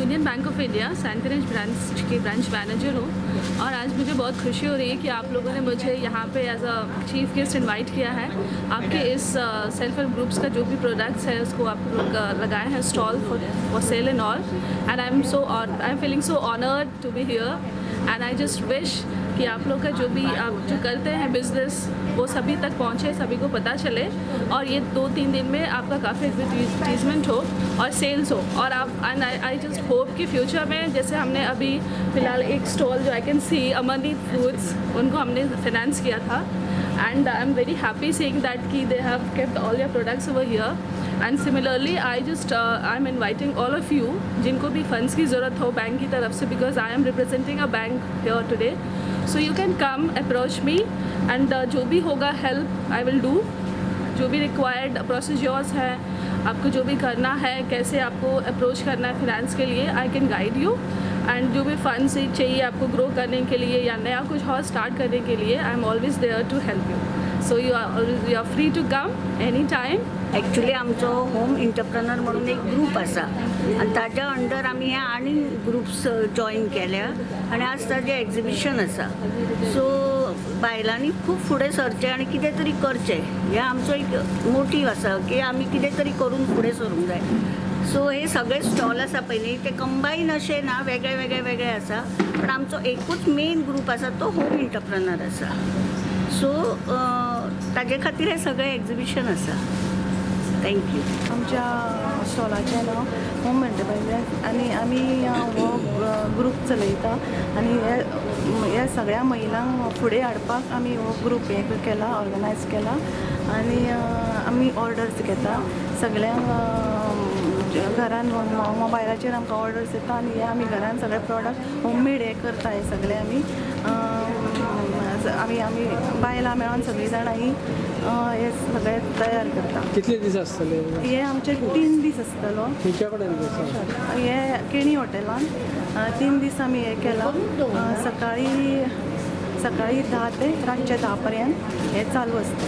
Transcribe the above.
Union bank of India सैंतरेज branch की branch manager हूँ और आज मुझे बहुत खुशी हो रही है कि आप लोगों ने मुझे यहाँ पे as a chief guest invite किया है। आपके इस सेल्फ हेल्प ग्रुप्स का जो भी प्रोडक्ट्स है उसको आप लोग लगाए हैं stall for sale and all, and I am feeling so honoured to be here and I just wish कि आप लोग का जो भी आप जो करते हैं बिज़नेस वो सभी तक पहुँचे, सभी को पता चले और ये 2-3 दिन में आपका काफ़ी एडवर्टीजमेंट हो और सेल्स हो। और आप एंड आई जस्ट होप कि फ्यूचर में जैसे हमने अभी फ़िलहाल एक स्टॉल जो I can see Amarneet foods उनको हमने फाइनेंस किया था and I am very happy seeing that कि they have kept all your products over here. And similarly I am inviting all of you जिनको भी फंड्स की ज़रूरत हो बैंक की तरफ से, because I am representing a bank here today, so you can come approach me and जो भी होगा हेल्प आई विल डू। जो भी रिक्वायर्ड प्रोसीजर्स है, आपको जो भी करना है, कैसे आपको अप्रोच करना है फिनेंस के लिए, I can guide you. End जो भी फंड्स चाहिए आपको ग्रो करने के लिए या नया कुछ और स्टार्ट करने के लिए, I am always there to help you. So you are free to come any time. Actually आमचो होम इंटरप्रेनर म्हणून एक ग्रुप आसा आणि ताज्या अंडर आमी हे आनी ग्रुप्स जॉईन केल्या आणि आज ताजें एग्जिबिशन आसा। सो बायलांनी खूब फुडें सरचें आनी कितें तरी करचें हे आमचो एक मोटीव आसा की आमी कितें तरी करून फुडें सरूंक जाय। सो हे सगळे स्टॉल आसा पळय ते कंबाईन अशे ना, वेगळे वेगळे वेगळे आसा, पण आमचो एकूच मेन ग्रुप आसा तो होम इंटरप्रेनर आसा। सो ताजे खातीर हे सगळें एग्जिबिशन आसा। थँक्यू। आमच्या स्टॉलाचें नांव होम एंटरप्रायज आनी आमी हो ग्रूप चलयता आनी हे सगळ्या महिलांक फुडें हाडपाक आमी हो ग्रूप हे केला, ऑर्गनायज केला आनी आमी ऑर्डर्स घेता सगळ्यांक घरान मोबायलाचेर आमकां ऑर्डर्स येता आनी हे आमी घरान सगळे प्रॉडक्ट होममेड हे करता। हे सगळे आमी बायलां मेळोन सगळीं जाणां ही हे सगळे तयार करता। कितले दीस आसतले हे आमचे 3 दीस आसतलो। खंयच्या कडेन हे केणी हॉटेलान 3 दीस आमी हे केला। सकाळी 10 ते रातचे 10 पर्यंत हे चालू आसता।